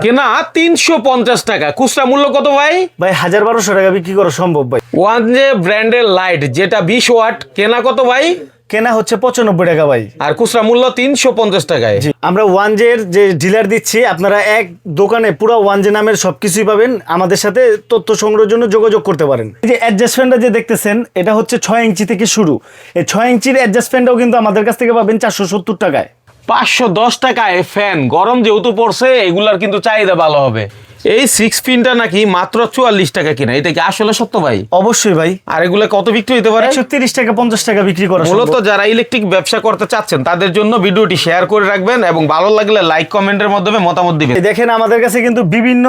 কেনা 350 টাকা, খুচরা মূল্য কত ভাই? ভাই 1200 টাকা বিক্রি করা সম্ভব ভাই। ওয়ানজে ব্র্যান্ডের লাইট যেটা 20 ওয়াট, কেনা কত ভাই? কেনা হচ্ছে 95 টাকা ভাই, আর খুচরা মূল্য 350 টাকায়। আমরা ওয়ানজের যে ডিলার দিচ্ছি, আপনারা এক দোকানে পুরো ওয়ানজে নামের সবকিছুই পাবেন। আমাদের সাথে তথ্য সংগ্রহের জন্য যোগাযোগ করতে পারেন। এই যে অ্যাডজাস্ট ফ্যানটা যে দেখতেছেন, এটা হচ্ছে 6 ইঞ্চি থেকে শুরু। এই 6 ইঞ্চির অ্যাডজাস্ট ফ্যানটাও কিন্তু আমাদের কাছ থেকে পাবেন 470 টাকায়। 510 টাকায় ফ্যান। গরম যেহেতু পড়ছে, এগুলার কিন্তু চাহিদা ভালো হবে। এই 6 পিনটা নাকি মাত্র 44 টাকা কিনা, এটা কি আসলে সত্য ভাই? অবশ্যই ভাই। আর এগুলা কত বিক্রি হতে পারে? 130 টাকা 50 টাকা বিক্রি করা সম্ভব। মূলত যারা ইলেকট্রিক ব্যবসা করতে চাচ্ছেন তাদের জন্য ভিডিওটি শেয়ার করে রাখবেন এবং ভালো লাগলে লাইক কমেন্টের মাধ্যমে মতামত দিবেন। দেখেন আমাদের কাছে কিন্তু বিভিন্ন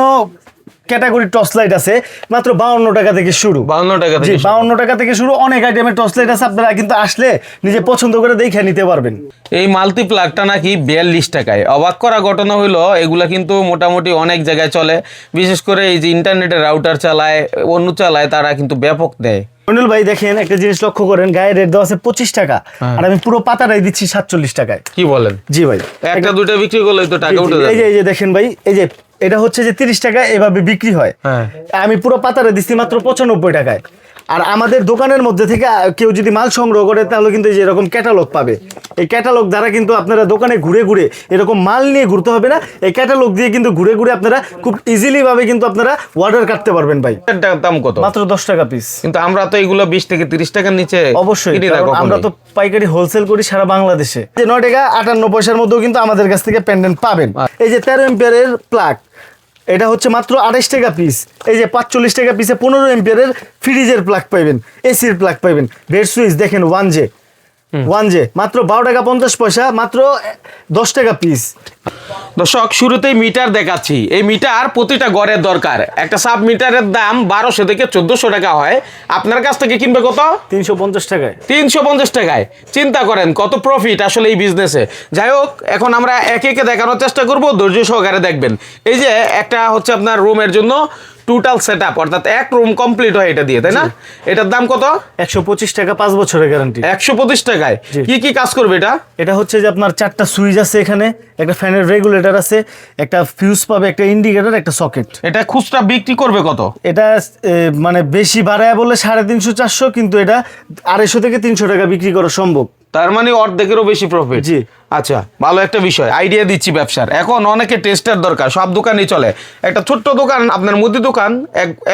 ক্যাটাগরি টর্চ লাইট আছে, মাত্র 52 টাকা থেকে শুরু। 52 টাকা থেকে? 52 টাকা থেকে শুরু। অনেক আইটেমের টর্চ লাইট আছে, আপনারা কিন্তু আসলে নিজে পছন্দ করে দেখে নিতে পারবেন। এই মাল্টি প্লাগটা নাকি 42 টাকায়। অবাক করা ঘটনা হলো, এগুলা কিন্তু মোটামুটি অনেক জায়গায় চলে, বিশেষ করে এই যে ইন্টারনেটের রাউটার চালায়, অন্য চালায়, তারা কিন্তু ব্যাপক দেয়। মনিল ভাই দেখেন, একটা জিনিস লক্ষ্য করেন, গায়ে রেট দেওয়া আছে 25 টাকা, আর আমি পুরো পাতাটাই দিচ্ছি 47 টাকায়। কি বলেন? জি ভাই, একটা দুটো বিক্রি করলে তো টাকা উঠে যাবে। এই যে দেখেন ভাই, এই যে এটা হচ্ছে যে 30 টাকা এভাবে বিক্রি হয়, আমি পুরো পাতাটা দিচ্ছি মাত্র 95 টাকায়। আর আমাদের দোকানের মধ্যে থেকে কেউ যদি মাল সংগ্রহ করে, তাহলে কিন্তু এই যে এরকম ক্যাটালগ পাবে। এই ক্যাটালগ দ্বারা কিন্তু আপনারা দোকানে ঘুরে ঘুরে এরকম মাল নিয়ে ঘুরতে হবে না। এই ক্যাটালগ দিয়ে কিন্তু ঘুরে ঘুরে আপনারা খুব ইজিলি ভাবে কিন্তু আপনারা অর্ডার কাটতে পারবেন ভাই। দাম কত? মাত্র 10 টাকা পিস। কিন্তু আমরা তো এগুলো 20 থেকে 30 টাকার নিচে অবশ্যই, আমরা তো পাইকারি হোলসেল করি সারা বাংলাদেশে। যে 9 টাকা 58 পয়সার মধ্যেও কিন্তু আমাদের কাছ থেকে পেন্ডেন্ট পাবেন। এই যে 13 এম্পিয়ারের প্লাগ, এটা হচ্ছে মাত্র 28 টাকা পিস। এই যে 45 টাকা পিসে 15 এম্পিয়ারের ফ্রিজের প্লাগ পাইবেন, এসির প্লাগ পাইবেন। বেড সুইচ দেখেন ওয়ানজে মাত্র 12 টাকা 50 পয়সা, মাত্র 10 টাকা পিস। দর্শক, শুরুতেই মিটার দেখাচ্ছি। এই মিটার প্রতিটা ঘরের দরকার। একটা সাব মিটারের দাম 1200 থেকে 1400 টাকা হয়। আপনার কাছ থেকে কিনবে কত? 350 টাকায়। 350 টাকায়। চিন্তা করেন কত প্রফিট আসলে এই বিজনেসে। যাই হোক, এখন আমরা একে একে দেখানোর চেষ্টা করব, ধৈর্য সহকারে দেখবেন। এই যে একটা হচ্ছে আপনার রুমের জন্য টোটাল সেটআপ, অর্থাৎ এক রুম কমপ্লিট হয় এটা দিয়ে, তাই না? এটার দাম কত? 125 টাকা, 5 বছরের গ্যারান্টি। 125 টাকায় কি কি কাজ করবে এটা? এটা হচ্ছে যে আপনার 4টা সুইচ আছে, এখানে একটা ফ্যানের রেগুলেটর আছে, একটা ফিউজ পাবে, একটা ইন্ডিকেটর, একটা সকেট। এটা খুচরা বিক্রি করবে কত? এটা মানে বেশি বাড়ায় বলে 350 400, কিন্তু এটা 250 থেকে 300 টাকা বিক্রি করা সম্ভব। তার মানে অর্ধেকেরও বেশি প্রফিট। জি। আচ্ছা, ভালো একটা বিষয়, আইডিয়া দিচ্ছি ব্যবসার। এখন অনেকে টেস্টার দরকার, সব দোকানেই চলে। একটা ছোট্ট দোকান, আপনার মুদি দোকান,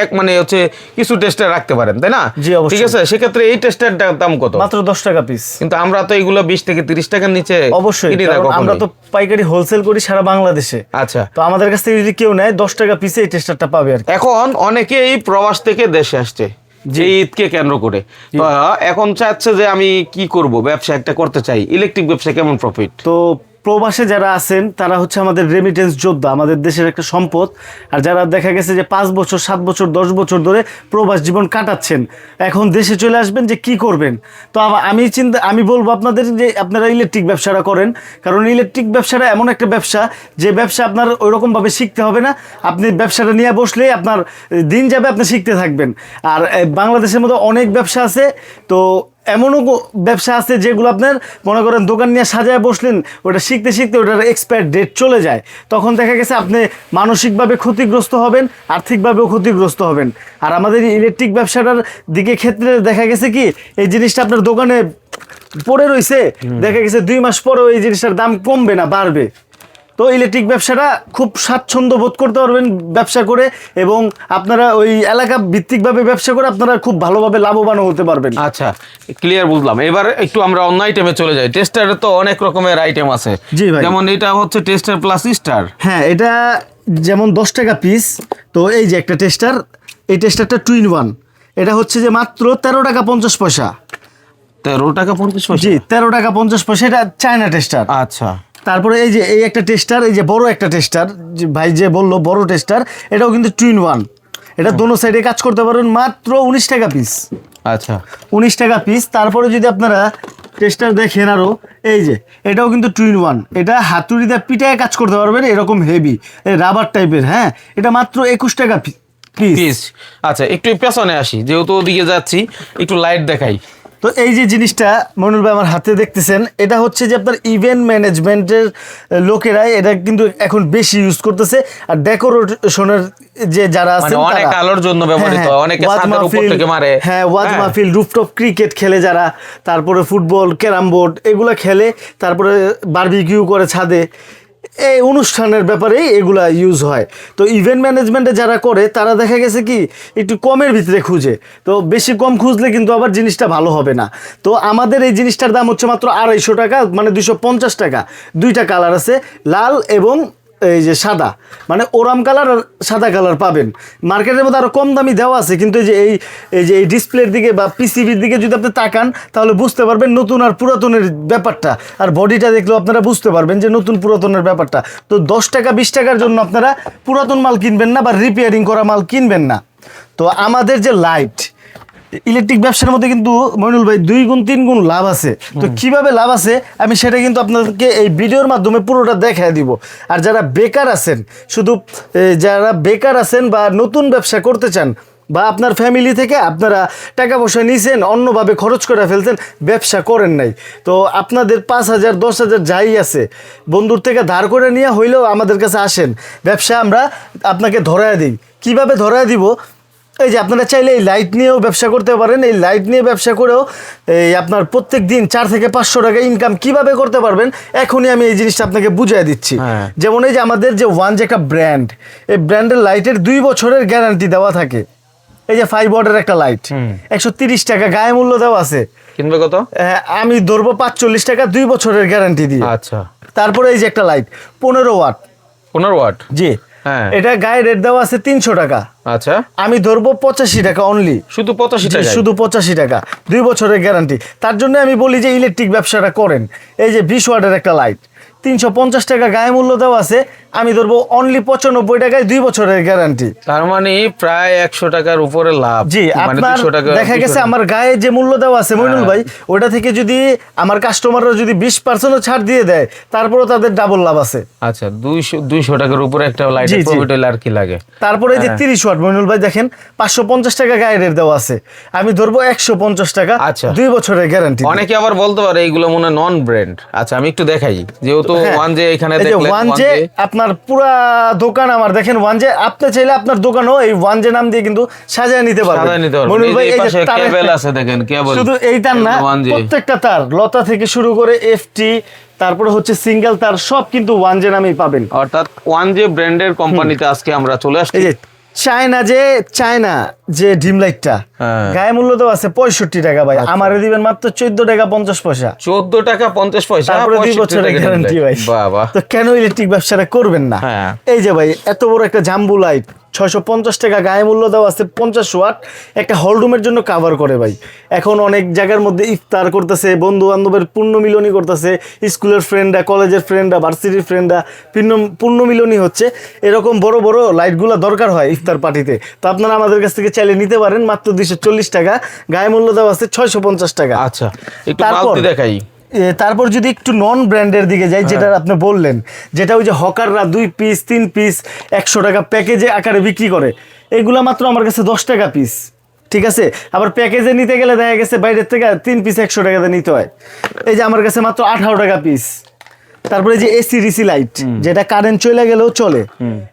এক মানে হচ্ছে কিছু টেস্টার রাখতে পারেন, তাই না? জি, অবশ্যই। ঠিক আছে, সেক্ষেত্রে এই টেস্টারটার দাম কত? মাত্র 10 টাকা পিস। কিন্তু আমরা তো এগুলো 20 থেকে 30 টাকার নিচে অবশ্যই, কিনি না কখনোই। আমরা তো পাইকারি হোলসেল করি সারা বাংলাদেশে। আচ্ছা, তো আমাদের কাছ থেকে যদি কেউ নেয় 10 টাকা পিসে এই টেস্টারটা পাবে আর কি। এখন অনেকেই প্রবাস থেকে দেশে আসছে যে ঈদকে কেন্দ্র করে, তো এখন চাচ্ছে যে আমি কি করব, ব্যবসা একটা করতে চাই, ইলেকট্রিক ব্যবসা কেমন প্রফিট? তো প্রবাসে যারা আছেন তারা হচ্ছে আমাদের রেমিটেন্স যোদ্ধা, আমাদের দেশের একটা সম্পদ। আর যারা দেখা গেছে যে 5 বছর 7 বছর 10 বছর ধরে প্রবাস জীবন কাটাচ্ছেন, এখন দেশে চলে আসবেন, যে কি করবেন। তো আমি বলবো আপনাদের যে আপনারা ইলেকট্রিক ব্যবসাটা করেন, কারণ ইলেকট্রিক ব্যবসাটা এমন একটা ব্যবসা, যে ব্যবসা আপনার ওইরকমভাবে শিখতে হবে না। আপনি ব্যবসাটা নিয়ে বসলেই আপনার দিন যাবে, আপনি শিখতে থাকবেন। আর বাংলাদেশের মধ্যে অনেক ব্যবসা আছে, তো এমনও ব্যবসা আছে যেগুলো আপনার মনে করেন দোকান নিয়ে সাজায় বসলেন, ওটা শিখতে শিখতে ওটার এক্সপায়ার ডেট চলে যায়, তখন দেখা গেছে আপনি মানসিকভাবে ক্ষতিগ্রস্ত হবেন, আর্থিকভাবেও ক্ষতিগ্রস্ত হবেন। আর আমাদের ইলেকট্রিক ব্যবসাটার দিকে ক্ষেত্রে দেখা গেছে কি, এই জিনিসটা আপনার দোকানে পড়ে রয়েছে, দেখা গেছে 2 মাস পরেও এই জিনিসটার দাম কমবে না, বাড়বে। তো ইলেকট্রিক ব্যবসাটা খুব স্বাচ্ছন্দ্য বোধ করতে পারবেন ব্যবসা করে, এবং আপনারা ওই এলাকা ভিত্তিকভাবে ব্যবসা করে আপনারা খুব ভালোভাবে লাভবান হতে পারবেন। আচ্ছা, ক্লিয়ার, বুঝলাম। এবার একটু আমরা অন্য আইটেমে চলে যাই। টেস্টারে তো অনেক রকমের আইটেম আছে। জি ভাই। যেমন এটা হচ্ছে টেস্টার প্লাস স্টার। হ্যাঁ, এটা যেমন 10 টাকা পিস। তো এই যে একটা টেস্টার, এই টেস্টারটা 2 in 1, এটা হচ্ছে যে মাত্র 13 টাকা 50 পয়সা। 13 টাকা 50 পয়সা? জি, 13 টাকা 50 পয়সা। এটা চায়না টেস্টার। আচ্ছা। তারপরে এই যে এই একটা টেস্টার, এই যে বড় একটা টেস্টার, ভাই যে বললো বড় টেস্টার, এটাও কিন্তু 2 in 1। এটা দোনো সাইডে কাজ করতে পারবেন, মাত্র 19 টাকা পিস। আচ্ছা, 19 টাকা পিস। তারপরে যদি আপনারা টেস্টার দেখেন আরো, এই যে এটাও কিন্তু 2 in 1। এটা হাতুড়ি দিয়ে পিটায় কাজ করতে পারবেন, এরকম হেভি রাবার টাইপের। হ্যাঁ, এটা মাত্র 21 টাকা পিস। আচ্ছা, একটু পেছনে আসি, যেহেতু ওদিকে যাচ্ছি, একটু লাইট দেখাই। তো এই যে জিনিসটা মইনুল ভাই আমার হাতে দেখতেছেন, এটা হচ্ছে যে আপনার ইভেন্ট ম্যানেজমেন্টের লোকেরা এটা কিন্তু এখন বেশি ইউজ করতেছে। আর ডেকোরেশনের যে যারা মানে আছেন অনেক তারা, আলোর জন্য ব্যবহৃত হয়, অনেকে ওয়াজ ছাদের উপর মাহফিল, থেকে মারে। হ্যাঁ ওয়াজ হ্যাঁ। মাহফিল, রুফটপ ক্রিকেট খেলে যারা, তারপরে ফুটবল, ক্যারাম বোর্ড এগুলা খেলে, তারপরে বারবিকিউ করে ছাদে, এই অনুষ্ঠানের ব্যাপারে এগুলা ইউজ হয়। তো ইভেন্ট ম্যানেজমেন্টে যারা করে তারা দেখা গেছে কি একটু কমের ভিতরে খুঁজে, তো বেশি কম খুঁজলে কিন্তু আবার জিনিসটা ভালো হবে না। তো আমাদের এই জিনিসটার দাম হচ্ছে মাত্র 250 টাকা, মানে 250 টাকা। দুইটা কালার আছে, লাল এবং এই যে সাদা, মানে ওরাম কালার আর সাদা কালার পাবেন। মার্কেটের মধ্যে আরও কম দামি দেওয়া আছে, কিন্তু এই ডিসপ্লের দিকে বা পিসিবির দিকে যদি আপনি তাকান তাহলে বুঝতে পারবেন নতুন আর পুরাতনের ব্যাপারটা, আর বডিটা দেখলেও আপনারা বুঝতে পারবেন যে নতুন পুরাতনের ব্যাপারটা। তো 10 টাকা 20 টাকার জন্য আপনারা পুরাতন মাল কিনবেন না বা রিপেয়ারিং করা মাল কিনবেন না। তো আমাদের যে লাইট ইলেকট্রিক ব্যবসার মধ্যে কিন্তু মইনুল ভাই 2 গুণ 3 গুণ লাভ আছে। তো কিভাবে লাভ আছে আমি সেটা কিন্তু আপনাদেরকে এই ভিডিওর মাধ্যমে পুরোটা দেখায় দিব। আর যারা বেকার আছেন, শুধু যারা বেকার আছেন বা নতুন ব্যবসা করতে চান, বা আপনার ফ্যামিলি থেকে আপনারা টাকা পয়সা নিয়েছেন অন্যভাবে খরচ করে ফেলছেন, ব্যবসা করেন নাই, তো আপনাদের 5,000 10,000 যাই আছে বন্ধুর থেকে ধার করে নিয়ে হইলেও আমাদের কাছে আসেন, ব্যবসা আমরা আপনাকে ধরায় দিই। কিভাবে ধরায় দিব, এই যে আপনারা চাইলে এই লাইট নিয়েও ব্যবসা করতে পারেন। এই লাইট নিয়ে ব্যবসা করেও এই আপনার প্রত্যেক দিন 4 থেকে 500 টাকা ইনকাম কিভাবে করতে পারবেন এখনই আমি এই জিনিসটা আপনাকে বুঝিয়ে দিচ্ছি। যেমন এই যে আমাদের যে ওয়ান যে একটা ব্র্যান্ড, এই ব্র্যান্ডের লাইটের 2 বছরের গ্যারান্টি দেওয়া থাকে। এই যে 5 ওয়াটের একটা লাইট 130 টাকা গায়ে মূল্য দেওয়া আছে। কিনবে কত? আমি ধরবো 45 টাকা 2 বছরের গ্যারান্টি দিয়ে। আচ্ছা। তারপরে এই যে একটা লাইট 15 ওয়াট। 15 ওয়াট? জি। হ্যাঁ। এটা গায়ে রেট দেওয়া আছে 300 টাকা। আচ্ছা। আমি ধরবো 85 টাকা অনলি। শুধু 85 টাকা? শুধু 85 টাকা, 2 বছরের গ্যারান্টি। তার জন্য আমি বলি যে ইলেকট্রিক ব্যবসাটা করেন। এই যে 20 ওয়াটের একটা লাইট 350 টাকা গায়ে মূল্য দেওয়া আছে, আমি ধরবো অনলি 95 টাকায় 2 বছরের গ্যারান্টি। তার মানে প্রায় 100 টাকার উপরে লাভ। জি, মানে আপনার 200 টাকা দেখা গেছে আমার গায়ে যে মূল্য দেওয়া আছে মইনুল ভাই, ওটা থেকে যদি আমার কাস্টমাররা যদি 20% ছাড় দিয়ে দেয় তারপরেও তাদের ডাবল লাভ আছে। আচ্ছা, 200 টাকার উপরে একটা লাইটের প্রফিট হলে আর কি লাগে। তারপরে যে 30 ওয়াট মইনুল ভাই দেখেন 550 টাকা গায়ে রেট দেওয়া আছে, আমি ধরবো 150 টাকা। আচ্ছা। 2 বছরের গ্যারান্টি। অনেকে আবার বলতে পারে এইগুলো মনে নন ব্র্যান্ড। আচ্ছা, আমি একটু দেখাই, যেহেতু ওয়ান যে এখানে দেখলেন, ওয়ান যে আপনার পুরা দোকান আমার দেখেন, ওয়ান যে আপনি চাইলে আপনার দোকানও এই ওয়ান যে নাম দিয়ে কিন্তু সাজায় নিতে পারবেন। মইনুল ভাই এই যে কেবল আছে দেখেন, কেবল শুধু এই তার না, প্রত্যেকটা তার লতা থেকে শুরু করে এফটি, তারপরে হচ্ছে সিঙ্গেল তার, সব কিন্তু ওয়ান যে নামেই পাবেন। অর্থাৎ ওয়ান যে ব্র্যান্ডের কোম্পানিতে আজকে আমরা চলে আসছি। এই যে চায়না যে ডিম লাইটটা গায়ে মূল্য তো আছে 65 টাকা ভাই, আমারে দিবেন মাত্র 14 টাকা 50 পয়সা। 14 টাকা 50 পয়সা, তারপরে 2 বছরের গ্যারান্টি ভাই। বাবা, তো কেন ইলেকট্রিক ব্যবসাটা করবেন না? এই যে ভাই এত বড় একটা জাম্বু লাইট 650 টাকা গায়ে মূল্য দেওয়া আছে, 50 ওয়াট, একটা হলরুমের জন্য কভার করে ভাই। এখন অনেক জায়গার মধ্যে ইফতার করতেছে, বন্ধু বান্ধবের পূর্ণ মিলনী করতেছে, স্কুলের ফ্রেন্ডরা, কলেজের ফ্রেন্ডরা, ভার্সিটির ফ্রেন্ডরা পূর্ণ মিলনী হচ্ছে, এরকম বড় বড় লাইটগুলো দরকার হয় ইফতার পার্টিতে। তো আপনারা আমাদের কাছ থেকে চাইলে নিতে পারেন, মাত্র 240 টাকা গায়ে মূল্য দেওয়া আছে, 650 টাকা। আচ্ছা, একটু মালতি দেখাই। তারপর যদি একটু নন ব্র্যান্ডের দিকে যাই, যেটা আপনি বললেন, যেটা ওই যে হকাররা 2 পিস 3 পিস 100 টাকা প্যাকেজে আকারে বিক্রি করে, এগুলা মাত্র আমার কাছে 10 টাকা পিস। ঠিক আছে, আবার প্যাকেজে নিতে গেলে দেখা গেছে বাইরের থেকে 3 পিস 100 টাকাতে নিতে হয়। এই যে আমার কাছে মাত্র 18 টাকা পিস। তারপরে যে এসি ডিসি লাইট, যেটা কারেন্ট চলে গেলেও চলে,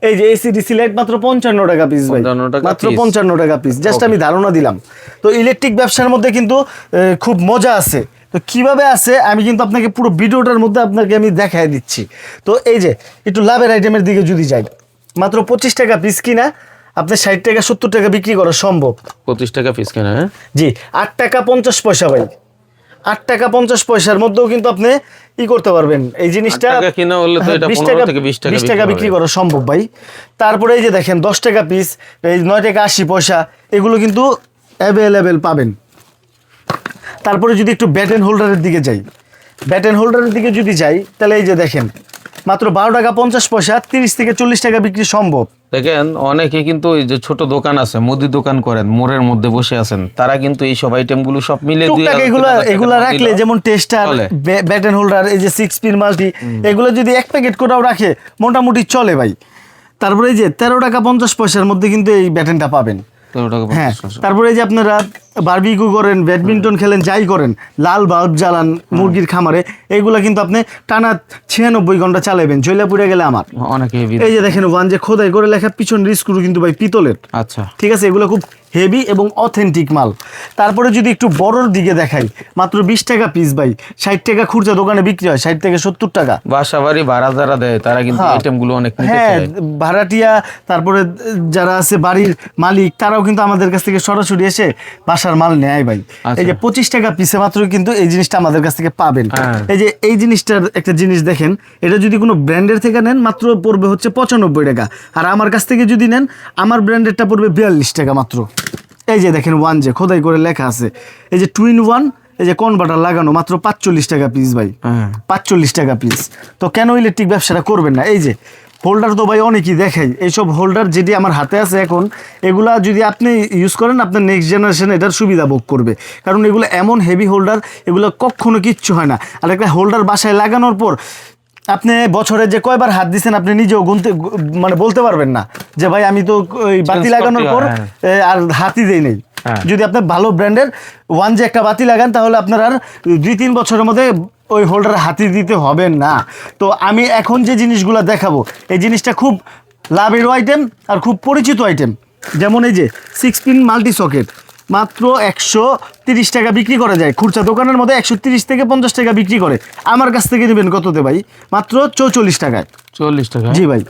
এই যে এসি ডিসি লাইট মাত্র 55 টাকা পিস ভাই, মাত্র 55 টাকা পিস। জাস্ট আমি ধারণা দিলাম। তো ইলেকট্রিক ব্যবসার মধ্যে কিন্তু খুব মজা আছে। তো কিভাবে আছে আমি কিন্তু আপনাকে পুরো ভিডিওটার মধ্যে আপনাকে আমি দেখায় দিচ্ছি। তো এই যে একটু লাভের আইটেমের দিকে যদি যাই, মাত্র 25 টাকা পিস কিনা আপনার 60 টাকা 70 টাকা বিক্রি করা সম্ভব। 25 টাকা পিস কেনা? জি, 8 টাকা 50 পয়সা ভাই, 8 টাকা 50 পয়সার মধ্যেও কিন্তু আপনি করতে পারবেন এই জিনিসটা। 8 টাকা কিনা হলে তো এটা 15 থেকে 20 টাকা বিক্রি করা সম্ভব ভাই। তারপরে এই যে দেখেন 10 টাকা পিস, এই 9 টাকা 80 পয়সা, এগুলো কিন্তু অ্যাভেলেবেল পাবেন। তারপরে যদি একটু ব্যাটেন হোল্ডারের দিকে যাই, তাহলে এই যে দেখেন মাত্র 12 টাকা 50 পয়সা, 30 থেকে 40 টাকা বিক্রি সম্ভব। দেখেন অনেকে কিন্তু এই যে ছোট দোকান আছে, মুদি দোকান করেন, মোড়ের মধ্যে বসে আছেন, তারা কিন্তু এই সব আইটেমগুলো সব মিলে দিয়ে এগুলা রাখলে, যেমন টেস্টার, ব্যাটেন হোল্ডার, এই যে 6 পিন মাল্টি, এগুলো যদি এক প্যাকেট করেও রাখে মোটামুটি চলে ভাই। তারপরে এই যে 13 টাকা 50 পয়সার মধ্যে কিন্তু এই ব্যাটেনটা পাবেন। 13 টাকা হ্যাঁ 50 পয়সা। তারপরে এই যে আপনারা বারবিকিউ করেন, ব্যাডমিন্টন খেলেন, যাই করেন, লাল বাল্ব জ্বালান মুরগির খামারে, এইগুলা কিন্তু আপনি টানা 96 ঘন্টা চালাবেন, জ্বলে পুড়ে গেলে আমার। অনেক হেভি। এই যে দেখেন ওয়ান যে খোদাই করে লেখা, পিছনের স্ক্রু কিন্তু ভাই পিতলের। আচ্ছা ঠিক আছে, এগুলো খুব হেভি এবং অথেন্টিক মাল। তারপরে যদি একটু বড়র দিকে দেখাই, মাত্র 20 টাকা পিস ভাই, 60 টাকা খুচরা দোকানে বিক্রি হয়, 60 থেকে 70 টাকা। বাসা বাড়ি ভাড়া যারা দেয় তারা কিন্তু হ্যাঁ। আইটেম গুলো অনেক নিতে হ্যাঁ, চায়। ভাড়াটিয়া, তারপরে যারা আছে বাড়ির মালিক, তারাও কিন্তু আমাদের কাছ থেকে সরাসরি এসে বাসার মাল নেয় ভাই। আচ্ছা। এই যে 25 টাকা পিসে মাত্র কিন্তু এই জিনিসটা আমাদের কাছ থেকে পাবেন। হ্যাঁ। এই যে এই জিনিসটার একটা জিনিস দেখেন, এটা যদি কোনো ব্র্যান্ডের থেকে নেন মাত্র পড়বে হচ্ছে 95 টাকা, আর আমার কাছ থেকে যদি নেন আমার ব্র্যান্ডেরটা পড়বে 42 টাকা মাত্র। এই যে দেখেন ওয়ান যে খোদাই করে লেখা আছে, এই যে 2-in-1, এই যে কনভার্টার লাগানো, মাত্র 45 টাকা পিস ভাই, হ্যাঁ। 45 টাকা পিস। তো কেন ইলেকট্রিক ব্যবসাটা করবেন না? এই যে হোল্ডার তো ভাই অনেকই দেখাই, এইসব হোল্ডার যেটি আমার হাতে আছে এখন, এগুলা যদি আপনি ইউজ করেন আপনার নেক্সট জেনারেশন এটার সুবিধা ভোগ করবে, কারণ এগুলো এমন হেভি হোল্ডার, এগুলো কখনো কিচ্ছু হয় না। আর একটা হোল্ডার বাসায় লাগানোর পর আপনি বছরে যে কয়বার হাত দিচ্ছেন আপনি নিজেও মানে বলতে পারবেন না যে ভাই আমি তো ওই বাতি Change লাগানোর করতে পর হয়, হ্যাঁ। আর হাতই দেই নেই। হ্যাঁ। যদি আপনি ভালো ব্র্যান্ডের ওয়ান যে একটা বাতি লাগান, তাহলে আপনার আর 2-3 বছরের মধ্যে ওই হোল্ডার হাতি দিতে হবে না। তো আমি এখন যে জিনিসগুলো দেখাবো, এই জিনিসটা খুব লাভের আইটেম আর খুব পরিচিত আইটেম। যেমন এই যে 6 পিন মাল্টি সকেট, মাত্র 130 টাকা বিক্রি করা যায়, খুচরা দোকানের মধ্যে 130 থেকে 50 টাকা বিক্রি করে। আমার কাছ থেকে নেবেন কততে ভাই? মাত্র 44 টাকায়। 40 টাকা। জি ভাই।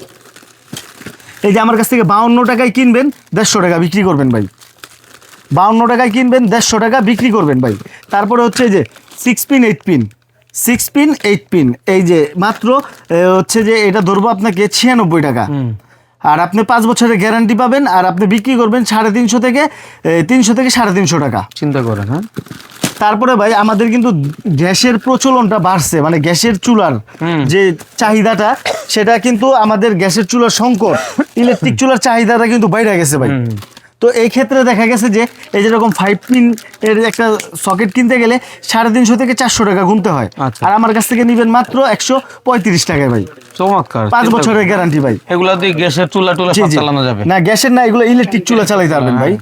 এই যে আমার কাছ থেকে 52 টাকায় কিনবেন, 150 টাকা বিক্রি করবেন ভাই। 52 টাকায় কিনবেন, 150 টাকা বিক্রি করবেন ভাই। তারপরে হচ্ছে এই যে 6 পিন 8 পিন, 6 পিন 8 পিন, এই যে মাত্র হচ্ছে যে এটা ধরবো আপনাকে 96 টাকা। আর আপনি 5 বছরের গ্যারান্টি পাবেন, আর আপনি বিক্রি করবেন 350 থেকে 300 থেকে 350 টাকা। চিন্তা করেন। হ্যাঁ তারপরে ভাই আমাদের কিন্তু গ্যাসের প্রচলনটা বাড়ছে, মানে গ্যাসের চুলার যে চাহিদাটা, সেটা কিন্তু আমাদের গ্যাসের চুলার সংকট, ইলেকট্রিক চুলার চাহিদাটা কিন্তু বাইরে গেছে ভাই। তো এই ক্ষেত্রে দেখা গেছে যে এই যেরকম 5 পিন এর একটা সকেট কিনতে গেলে 350 থেকে 400 টাকা গুনতে হয়। আচ্ছা। আর আমার কাছ থেকে নেবেন মাত্র 135 টাকায় ভাই, চমৎকার। 5 বছরের গ্যারান্টি ভাই। এগুলা দিয়ে গ্যাসের চুলা টুলা জি, সব জি। চালানো যাবে। না গ্যাসের না, এগুলো ইলেকট্রিক চুলা চালাইতে পারবেন ভাই।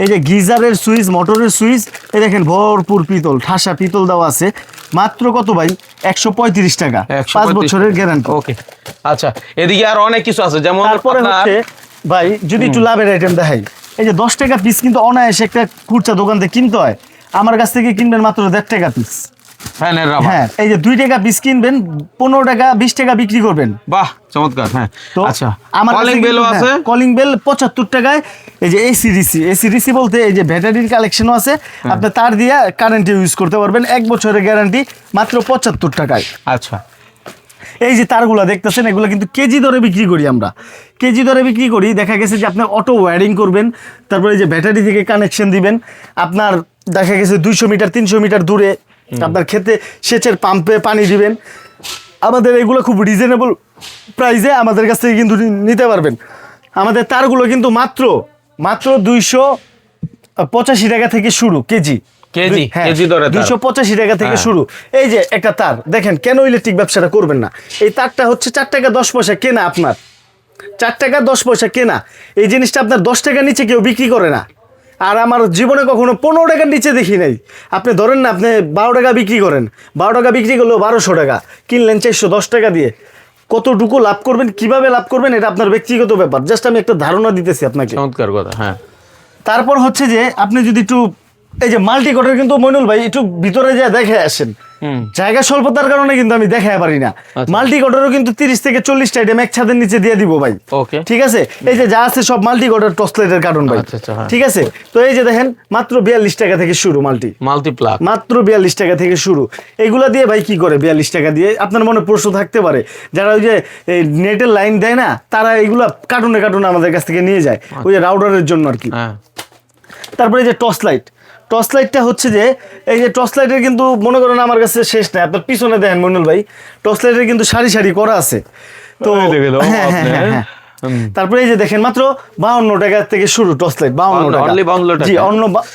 এই যে গিজারের সুইচ, মোটরের সুইচ, এই দেখেন ভরপুর পিতল, ঠাসা পিতল দেওয়া আছে, মাত্র কত ভাই? 135 টাকা, 5 বছরের গ্যারান্টি। ওকে আচ্ছা, এদিকে আর অনেক কিছু আছে, যেমন তারপরে আপনার- হচ্ছে ভাই যদি একটু লাভের আইটেম দেখাই, এই যে 10 টাকা পিস কিন্তু অনায়াসে একটা খুচরা দোকান থেকে কিনতে হয়, আমার কাছ থেকে কিনবেন মাত্র 1.5 টাকা পিস। ফ্যানের রাবার। হ্যাঁ, এই যে 2 টাকা পিস কিনবেন, 15 টাকা 20 টাকা বিক্রি করবেন। বাহ চমৎকার। হ্যাঁ তো আচ্ছা, আমার কলিং বেলও আছে। কলিং বেল 75 টাকায়। এই যে এসিডিসি বলতে এই যে ব্যাটারির কালেকশনও আছে, আপনি তার দিয়ে কারেন্টে ইউজ করতে পারবেন, 1 বছরের গ্যারান্টি, মাত্র 75 টাকায়। আচ্ছা এই যে তারগুলা দেখতেছেন, এগুলো কিন্তু কেজি দরে বিক্রি করি আমরা, কেজি দরে বিক্রি করি। দেখা গেছে যে আপনি অটো ওয়্যারিং করবেন, তারপরে এই যে ব্যাটারি থেকে কানেকশন দিবেন, আপনার দেখা গেছে 200 মিটার 300 মিটার দূরে আপনার ক্ষেতে সেচের পাম্পে পানি দিবেন, আমাদের এগুলো খুব রিজনেবল প্রাইসে আমাদের কাছ থেকে কিন্তু নিতে পারবেন। আমাদের তারগুলো কিন্তু মাত্র 285 টাকা থেকে শুরু কেজি। কেজি, হ্যাঁ, কেজি দরে তার। 285 টাকা থেকে হ্যাঁ। শুরু। এই যে একটা তার দেখেন, কেন ইলেকট্রিক ব্যবসাটা করবেন না? এই তারটা হচ্ছে 4 টাকা 10 পয়সা কেনা, আপনার 4 টাকা 10 পয়সা কেনা। এই জিনিসটা আপনার 10 টাকার নিচে কেউ বিক্রি করে না। আর আমার জীবনে কখনো 15 টাকার নিচে দেখি নাই। আপনি ধরেন না, আপনি 12 টাকা বিক্রি করেন, 12 টাকা বিক্রি করলেও 1200 টাকা, কিনলেন 410 টাকা দিয়ে। কতটুকু লাভ করবেন, কিভাবে লাভ করবেন, এটা আপনার ব্যক্তিগত ব্যাপার, জাস্ট আমি একটা ধারণা দিতেছি আপনাকে। চমৎকার কথা। হ্যাঁ তারপর হচ্ছে যে আপনি যদি একটু এই যে মাল্টি কটের, কিন্তু মইনুল ভাই একটু ভিতরে যা দেখে আসেন, জায়গা স্বল্পতার কারণে কিন্তু আমি দেখাতে পারি না। মাল্টি কটেরও কিন্তু 30 থেকে 40টা আইটেম এক ছাদের নিচে দিয়ে দিব ভাই। ওকে ঠিক আছে, এই যে যা আছে সব মাল্টি কটের টসলেটের কারণ ভাই। আচ্ছা, আচ্ছা, হ্যাঁ। ঠিক আছে, তো এই যে দেখেন মাত্র 42 টাকা থেকে শুরু মাল্টিপ্লাক। মাত্র 42 টাকা থেকে শুরু। এগুলা দিয়ে ভাই কি করে 42 টাকা দিয়ে? আপনার মনে প্রশ্ন থাকতে পারে, যারা ওই যে নেটের লাইন দেয় না, তারা এগুলা কার্টুনে কার্টুনে আমাদের কাছ থেকে নিয়ে যায়, ওই যে রাউটারের জন্য আর কি। হ্যাঁ তারপরে এই যে টর্চ লাইটটা হচ্ছে যে এই যে টর্চ লাইটের কিন্তু মনে করেন আমার কাছে শেষ নাই। আপনার পিছনে দেখেন মইনুল ভাই, টর্চ লাইটের কিন্তু সারি সারি করা আছে। তো হ্যাঁ হ্যাঁ হ্যাঁ হ্যাঁ। তারপরে এই যে দেখেন মাত্র 52 টাকা থেকে শুরু টর্চ লাইট, 52 টাকা। Only 52 টাকা। জি,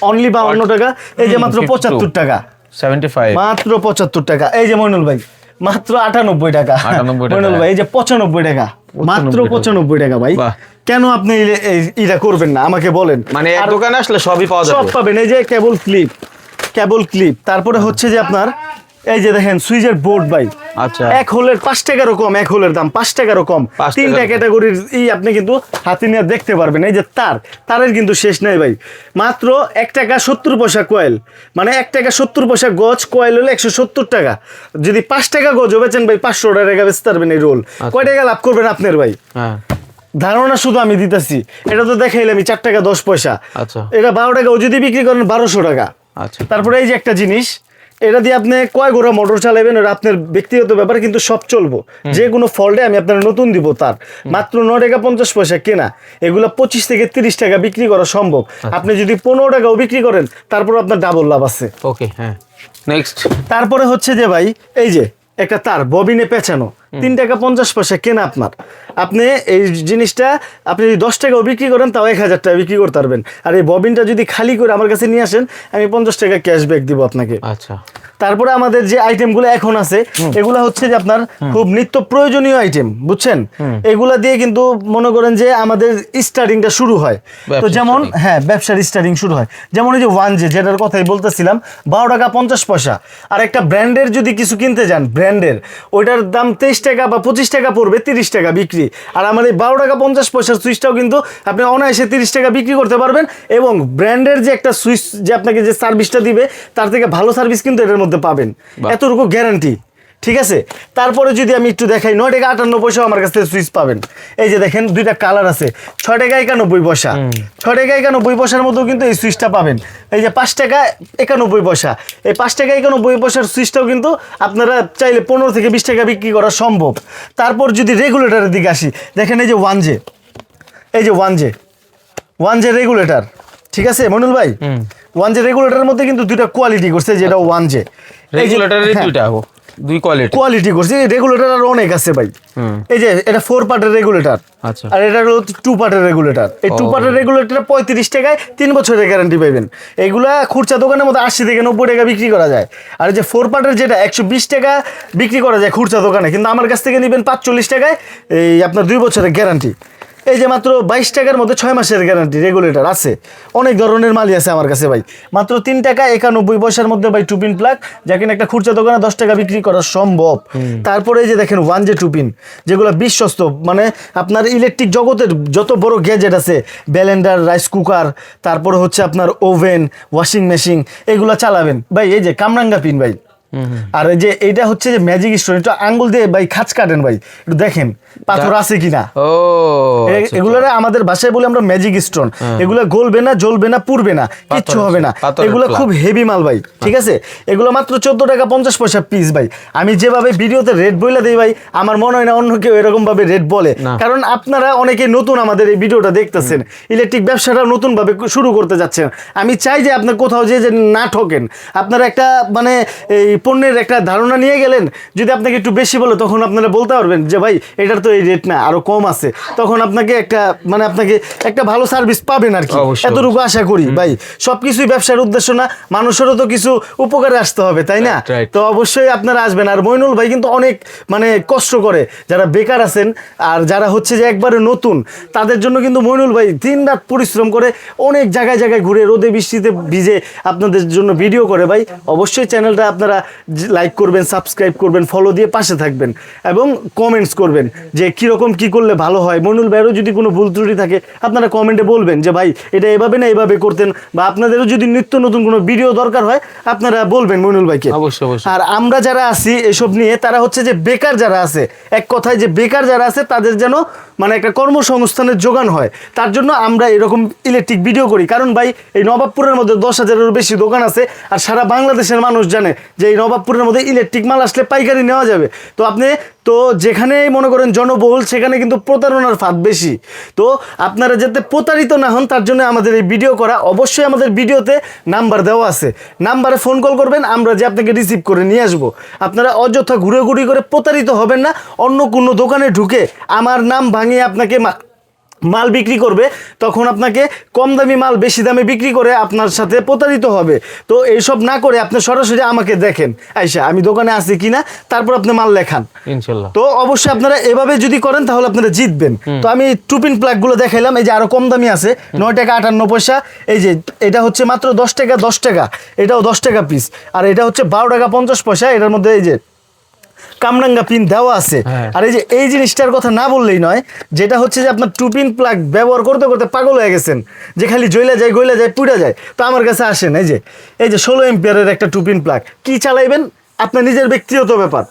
অনলি 52 টাকা। এই যে মাত্র 75 টাকা, 75। মাত্র 75 টাকা। এই যে মইনুল ভাই মাত্র 98 টাকা। 98 টাকা। মইনুল ভাই এই যে 95 টাকা, মাত্র 95 টাকা ভাই। বাহ। কেন আপনি এটা করবেন না আমাকে বলেন। মানে এক আর দোকানে আসলে সবই পাওয়া সব যাবে। পাবেন, এই যে কেবল ক্লিপ, তারপরে হচ্ছে যে আপনার এই যে দেখেন সুইচের বোর্ড ভাই, আচ্ছা। এক হোলের 5 টাকারও কম, এক হোলের দাম 5 টাকারও কম, 5 তিনটা টাকারও কম। ক্যাটাগরির আপনি কিন্তু হাতে নিয়ে দেখতে পারবেন। এই যে তারের কিন্তু শেষ নাই ভাই, মাত্র 1 টাকা 70 পয়সা কয়েল, মানে 1 টাকা 70 পয়সা গজ, কয়েল হলে 170 টাকা। যদি 5 টাকা গজ বেচেন ভাই 500 টাকা বেচতে পারবেন এই রোল। কয় টাকা লাভ করবেন আপনার ভাই? হ্যাঁ ধারণা শুধু আমি দিতেছি, এটা তো দেখাইলে আমি 4 টাকা 10 পয়সা, আচ্ছা এটা 12 টাকা, ও যদি বিক্রি করেন 1200 টাকা। আচ্ছা। তারপরে এই যে একটা জিনিস, এটা দিয়ে আপনি কয় ঘোড়া মোটর চালাবেন এটা আপনার ব্যক্তিগত ব্যাপার, কিন্তু সব চলবো। যে কোনো ফল্টে আমি আপনার নতুন দিব, তার মাত্র 9 টাকা 50 পয়সা কেনা, এগুলো 25 থেকে 30 টাকা বিক্রি করা সম্ভব। আপনি যদি 15 টাকাও বিক্রি করেন তারপর আপনার ডাবল লাভ আছে। ওকে হ্যাঁ নেক্সট। তারপরে হচ্ছে যে ভাই এই যে একটা তার ববিনে পেঁচানো, 3 টাকা 50 পয়সা কেনা আপনার। আপনি এই জিনিসটা আপনি যদি 10 টাকাও বিক্রি করেন তাও 1000 টাকা বিক্রি করতে পারবেন। আর এই ববিনটা যদি খালি করে আমার কাছে নিয়ে আসেন, আমি 50 টাকা ক্যাশব্যাক দিব আপনাকে। আচ্ছা তারপরে আমাদের যে আইটেমগুলো এখন আছে এগুলা হচ্ছে যে আপনার খুব নিত্য প্রয়োজনীয় আইটেম, বুঝছেন? এগুলা দিয়ে কিন্তু মনে করেন যে আমাদের স্টার্টিংটা শুরু হয়। তো ব্যবসার যেমন starting। হ্যাঁ ব্যবসার স্টার্টিং শুরু হয়, যেমন এই যে 1J যেটার কথাই বলতেছিলাম, 12 টাকা 50 পয়সা। আর একটা ব্র্যান্ডের যদি কিছু কিনতে যান, ব্র্যান্ডের ওইটার দাম 23 টাকা বা 25 টাকা পড়বে, 30 টাকা বিক্রি। আর আমার এই 12 টাকা 50 পয়সার সুইচটাও কিন্তু আপনি অনায়াসে 30 টাকা বিক্রি করতে পারবেন। এবং ব্র্যান্ডের যে একটা সুইচ যে আপনাকে যে সার্ভিসটা দিবে তার থেকে ভালো সার্ভিস কিন্তু এটার মধ্যে পাবেন, বাহ। এতটুকু গ্যারান্টি। ঠিক আছে, তারপরে যদি আমি একটু দেখাই, 9 টাকা 58 পয়সা আমার কাছ থেকে সুইচ পাবেন। এই যে দেখেন দুইটা কালার আছে, 6 টাকা 91 পয়সা, 6 টাকা 91 পয়সার মতো কিন্তু এই সুইচটা পাবেন। এই যে 5 টাকা 91 পয়সা, এই 5 টাকা 91 পয়সার সুইচটাও কিন্তু আপনারা চাইলে 15 থেকে 20 টাকা বিক্রি করা সম্ভব। তারপর যদি রেগুলেটরের দিকে আসি, দেখেন এই যে 1J, এই যে 1J রেগুলেটর, ঠিক আছে মনুল ভাই? 1J রেগুলেটরের মধ্যে কিন্তু দুইটা কোয়ালিটি করছে, যেটা 1J রেগুলেটরের দুইটা দুই কোয়ালিটি করছে। রেগুলেটর আর অনেক আছে ভাই। এই যে এটা 4 পার্টের রেগুলেটর, আচ্ছা। আর এটা হলো 2 পার্টের রেগুলেটর। এই 2 পার্টের রেগুলেটর 35 টাকায় 3 বছরের গ্যারান্টি পাবেন। এগুলা খুচরা দোকানের মধ্যে 80 থেকে 90 টাকা বিক্রি করা যায়। আর যে 4 পার্টের যেটা 120 টাকা বিক্রি করা যায় খুচরা দোকানে, কিন্তু আমার কাছ থেকে নেবেন 45 টাকায়, এই আপনার 2 বছরের গ্যারান্টি। এই যে মাত্র 22 টাকার মধ্যে 6 মাসের গ্যারান্টি রেগুলেটর আছে। অনেক ধরনের মালই আছে আমার কাছে ভাই, মাত্র 3 টাকা 91 পয়সার মধ্যে ভাই টুপিন প্লাগ, যা কিনা একটা খুচরা দোকানে 10 টাকা বিক্রি করা সম্ভব। তারপরে এই যে দেখেন 1J টুপিন, যেগুলো বিশ্বস্ত, মানে আপনার ইলেকট্রিক জগতের যত বড় গ্যাজেট আছে, ব্লেন্ডার, রাইস কুকার, তারপরে হচ্ছে আপনার ওভেন, ওয়াশিং মেশিন, এগুলো চালাবেন ভাই। এই যে কামরাঙ্গা পিন ভাই, আর এই যে এইটা হচ্ছে যে ম্যাজিক স্টোন, এটা আঙ্গুল দিয়ে ভাই খাঁচ কাটেন ভাই, একটু দেখেন পাথর আছে কিনা। ও এগুলো আমাদের ভাষায় বলে আমরা ম্যাজিক স্টোন। এগুলো গলবে না, জ্বলবে না, পুড়বে না, কিচ্ছু হবে না। এগুলো খুব হেভি মাল ভাই, ঠিক আছে? এগুলো মাত্র 14 টাকা 50 পয়সা পিস ভাই। আমি যেভাবে ভিডিওতে রেট বলে দিই ভাই, আমার মনে হয় না অন্য কেউ এরকম ভাবে রেট বলে, কারণ আপনারা অনেকে নতুন আমাদের এই ভিডিওটা দেখতেছেন, ইলেকট্রিক ব্যবসাটা নতুন ভাবে শুরু করতে যাচ্ছেন। আমি চাই যে আপনি কোথাও যে না ঠকেন, আপনারা একটা মানে এই পণ্যের একটা ধারণা নিয়ে গেলেন, যদি আপনাকে একটু বেশি বলে তখন আপনারা বলতে পারবেন যে ভাই এটার তো এই রেট না, আরো কম আছে, তখন আপনাকে একটা মানে আপনাকে একটা ভালো সার্ভিস পাবেন আর কি, অবশ্যই, এতটুকু আশা করি ভাই। সবকিছুই ব্যবসার উদ্দেশ্য না, মানুষেরও তো কিছু উপকারে আসতে হবে, তাই না? Right, right. তো অবশ্যই আপনারা আসবেন। আর মইনুল ভাই কিন্তু অনেক মানে কষ্ট করে, যারা বেকার আছেন আর যারা হচ্ছে যে একবারে নতুন, তাদের জন্য কিন্তু মইনুল ভাই দিনরাত পরিশ্রম করে অনেক জায়গায় জায়গায় ঘুরে রোদে বৃষ্টিতে ভিজে আপনাদের জন্য ভিডিও করে ভাই। অবশ্যই চ্যানেলটা আপনারা লাইক করবেন, সাবস্ক্রাইব করবেন, ফলো দিয়ে পাশে থাকবেন এবং কমেন্টস করবেন যে কীরকম কী করলে ভালো হয়। মইনুল ভাইয়েরও যদি কোনো ভুল ত্রুটি থাকে আপনারা কমেন্টে বলবেন যে ভাই এটা এভাবে না এভাবে করতেন, বা আপনাদেরও যদি নিত্য নতুন কোনো ভিডিও দরকার হয় আপনারা বলবেন মইনুল ভাইকে। অবশ্যই অবশ্যই। আর আমরা যারা আছি এসব নিয়ে, তারা হচ্ছে যে বেকার যারা আছে, এক কথায় যে বেকার যারা আছে তাদের যেন মানে একটা কর্মসংস্থানের যোগান হয়, তার জন্য আমরা এরকম ইলেকট্রিক ভিডিও করি। কারণ ভাই এই নবাবপুরের মধ্যে 10,000-এরও বেশি দোকান আছে, আর সারা বাংলাদেশের মানুষ জানে যে এই নবাবপুরের মধ্যে ইলেকট্রিক মাল আসলে পাইকারি নেওয়া যাবে। তো আপনি তো যেখানেই মনে করেন জনবহুল, সেখানে কিন্তু প্রতারণার ফাঁদ বেশি। তো আপনারা যাতে প্রতারিত না হন তার জন্য আমাদের এই ভিডিও করা। অবশ্যই আমাদের ভিডিওতে নাম্বার দেওয়া আছে, নাম্বারে ফোন কল করবেন, আমরা যে আপনাকে রিসিভ করে নিয়ে আসবো। আপনারা অযথা ঘুরে ঘুরি করে প্রতারিত হবেন না, অন্য কোনো দোকানে ঢুকে আমার নাম ভাঙিয়ে আপনাকে মাল বিক্রি করবে, তখন আপনাকে কম দামি মাল বেশি দামে বিক্রি করে আপনার সাথে প্রতারিত হবে। তো এইসব না করে আপনি সরাসরি আমাকে দেখেন, আইসা আমি দোকানে আছি কিনা, তারপর আপনি মাল লেখান ইনশাল্লাহ। তো অবশ্যই আপনারা এভাবে যদি করেন তাহলে আপনারা জিতবেন। তো আমি টুপিন প্লাগগুলো দেখাইলাম, এই যে আরো কম দামি আছে 9 টাকা 58 পয়সা, এই যে এটা হচ্ছে মাত্র 10 টাকা 10 টাকা, এটাও 10 টাকা পিস, আর এটা হচ্ছে 12 টাকা 50 পয়সা। এটার মধ্যে এই যে কামরাঙ্গা পিন দেওয়া আছে। হ্যাঁ। আর এই যে এই জিনিসটার কথা না বললেই নয়, যেটা হচ্ছে যে আপনার টুপিন প্লাগ ব্যবহার করতে করতে পাগল হয়ে গেছেন, যে খালি জ্বলা যায় গইলা যায় পুড়া যায়, তো আমার কাছে আসেন, এই যে 16 এম্পিয়ারের একটা টুপিন প্লাগ, কি চালাইবেন আপনার নিজের ব্যক্তিগত ব্যাপার।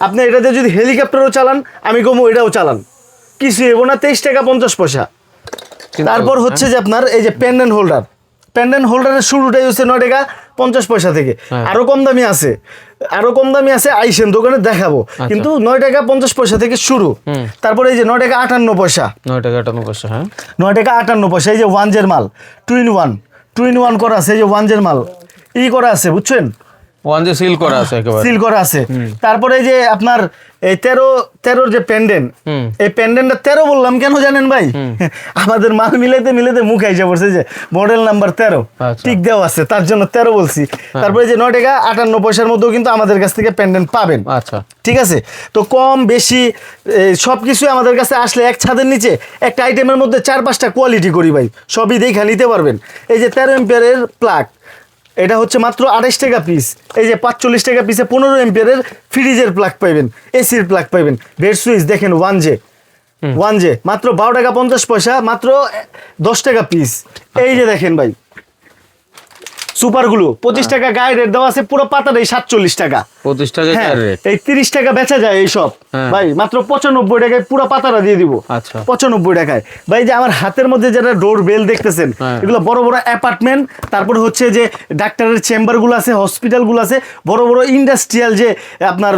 আপনি এটাতে যদি হেলিকপ্টারও চালান, আমি কমু এটাও চালান, কিছু এবো না, 23 টাকা 50 পয়সা। তারপর হচ্ছে যে আপনার এই যে পেন্ডেন্ট হোল্ডার, পেন্ডেন্ট হোল্ডারের শুরুটাই হচ্ছে 9 টাকা 50 পয়সা থেকে। আরো কম দামি আছে, আরো কম দামি আছে, আইসেন দোকানে দেখাবো, কিন্তু 9 টাকা 50 পয়সা থেকে শুরু। তারপরে এই যে 9 টাকা 58 পয়সা, 9 টাকা 58 পয়সা। হ্যাঁ, 9 টাকা 58 পয়সা। এই যে ওয়ানজের মাল, টু ইন ওয়ান করা আছে, এই যে ওয়ানজের মাল করা আছে, বুঝছেন, ওয়ান যে সিল করা আছে একেবারে। সিল করা আছে। তারপরে এই যে আপনার এই 13 যে পেন্ডেন্ট, এই পেন্ডেন্টটা 13 বললাম কেন জানেন ভাই? আমাদের মাল মিলাইতে মুখ আইসা পড়ছে যে মডেল নাম্বার 13 আচ্ছা। ঠিক দেওয়া আছে, তার জন্য 13 বলছি। তারপরে যে 9 টাকা 58 পয়সার মধ্যেও কিন্তু আমাদের কাছ থেকে পেন্ডেন্ট পাবেন। আচ্ছা, ঠিক আছে, তো কম বেশি সব কিছু আমাদের কাছে আসলে এক ছাদের নিচে একটা আইটেমের মধ্যে 4-5টা কোয়ালিটি করি ভাই, সবই দেখা নিতে পারবেন। এই যে 13 এম্পিয়ারের প্লাগ, এটা হচ্ছে মাত্র 28 টাকা পিস। এই যে 45 টাকা পিসে 15 এম্পিয়ারের ফ্রিজের প্লাগ পাইবেন, এসির প্লাগ পাইবেন। বেড সুইচ দেখেন ওয়ান জে মাত্র 12 টাকা 50 পয়সা, মাত্র 10 টাকা পিস। এই যে দেখেন ভাই সুপারগুলো 25 টাকা গায়ে রেট দেওয়া আছে, পুরো পাতাটাই 47 টাকা। 25 টাকা হ্যাঁ, রেট। এই 30 টাকা বেচা যায় এইসব ভাই, মাত্র 95 টাকায় পুরো পাতাটা দিয়ে দিব। আচ্ছা। 95 টাকায় ভাই। যে আমার হাতের মধ্যে যেটা ডোর বেল দেখতেছেন, এগুলো বড় বড় অ্যাপার্টমেন্ট, তারপরে হচ্ছে যে ডাক্তারের চেম্বারগুলো আছে, হসপিটালগুলো আছে, বড় বড় ইন্ডাস্ট্রিয়াল যে আপনার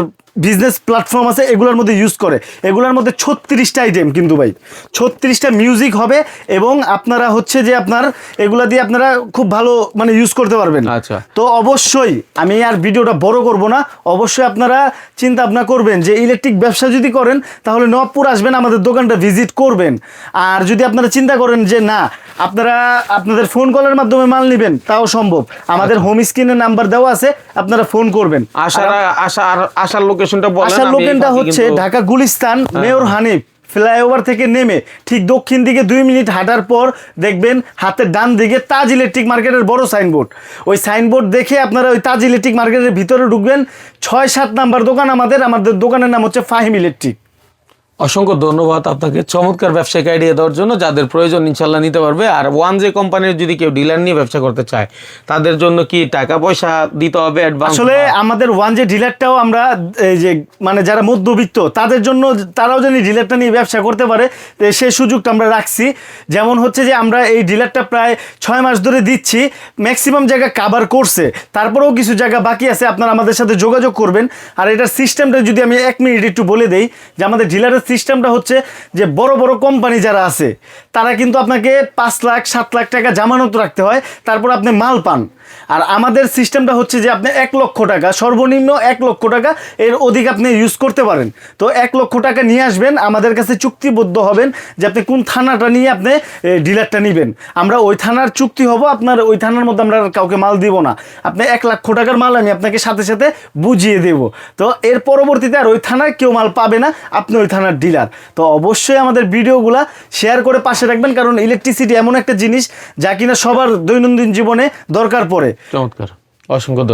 বিজনেস প্ল্যাটফর্ম আছে, এগুলোর মধ্যে ইউজ করে। এগুলোর মধ্যে 36টা আইটেম কিন্তু ভাই, 36টা মিউজিক হবে, এবং আপনারা হচ্ছে যে আপনার এগুলা দিয়ে আপনারা খুব ভালো মানে ইউজ করতে পারবেন। আচ্ছা। তো অবশ্যই আমি আর ভিডিওটা বড় করব না, অবশ্যই আপনারা চিন্তা ভাবনা করবেন যে ইলেকট্রিক ব্যবসা যদি করেন তাহলে নবপুর আসবেন, আমাদের দোকানটা ভিজিট করবেন। আর যদি আপনারা চিন্তা করেন যে না, আপনারা আপনাদের ফোন কলের মাধ্যমে মাল নেবেন, তাও সম্ভব। আমাদের হোম স্ক্রিনে নাম্বার দেওয়া আছে, আপনারা ফোন করবেন। আসার লোকেশনটা বলেন। আসার লোকেশনটা হচ্ছে ঢাকা গুলিস্তান, মেয়র হানিফ ফ্লাইওভার থেকে নেমে ঠিক দক্ষিণ দিকে 2 মিনিট হাঁটার পর দেখবেন হাতের ডান দিকে তাজ ইলেকট্রিক মার্কেটের বড় সাইনবোর্ড। ওই সাইনবোর্ড দেখে আপনারা ওই তাজ ইলেকট্রিক মার্কেটের ভিতরে ঢুকবেন। 6-7 নাম্বার দোকান আমাদের দোকানের নাম হচ্ছে ফাহিম ইলেকট্রিক। অসংখ্য ধন্যবাদ আপনাকে চমৎকার ব্যবসায়িক আইডিয়া দেওয়ার জন্য। যাদের প্রয়োজন ইনশাল্লাহ নিতে পারবে। আর ওয়ান জে কোম্পানির যদি কেউ ডিলার নিয়ে ব্যবসা করতে চায়, তাদের জন্য কি টাকা পয়সা দিতে হবে অ্যাডভান্স? আসলে আমাদের ওয়ান জে ডিলারটাও আমরা এই যে মানে যারা মধ্যবিত্ত তাদের জন্য, তারাও যেন ডিলারটা নিয়ে ব্যবসা করতে পারে, সেই সুযোগটা আমরা রাখছি। যেমন হচ্ছে যে আমরা এই ডিলারটা প্রায় 6 মাস ধরে দিচ্ছি, ম্যাক্সিমাম জায়গা কাভার করছে, তারপরেও কিছু জায়গা বাকি আছে। আপনারা আমাদের সাথে যোগাযোগ করবেন। আর এটার সিস্টেমটা যদি আমি 1 মিনিট একটু বলে দেই, যে আমাদের ডিলারের সিস্টেমটা হচ্ছে যে বড় বড় কোম্পানি যারা আছে তারা কিন্তু আপনাকে 5 লাখ 7 লাখ টাকা জামানত রাখতে হয়, তারপর আপনি মাল পান। আর আমাদের সিস্টেমটা হচ্ছে যে আপনি 1 লক্ষ টাকা, সর্বনিম্ন 1 লক্ষ টাকা, এর অধিক আপনি ইউজ করতে পারেন। তো 1 লক্ষ টাকা নিয়ে আসবেন, আমাদের কাছে চুক্তিবদ্ধ হবেন যে আপনি কোন থানাটা নিয়ে আপনি ডিলারটা নেবেন। আমরা ওই থানার চুক্তি হব, আপনার ওই থানার মধ্যে আমরা কাউকে মাল দিব না। আপনি 1 লক্ষ টাকার মাল আমি আপনাকে সাথে সাথে বুঝিয়ে দেব। তো এর পরবর্তীতে আর ওই থানায় কেউ মাল পাবে না, আপনি ওই থানার ডিলার। তো অবশ্যই আমাদের ভিডিওগুলা শেয়ার করে পাশে রাখবেন, কারণ ইলেকট্রিসিটি এমন একটা জিনিস যা কিনা সবার দৈনন্দিন জীবনে দরকার পড়ে। চমৎকার, অসংখ্য ধন্যবাদ।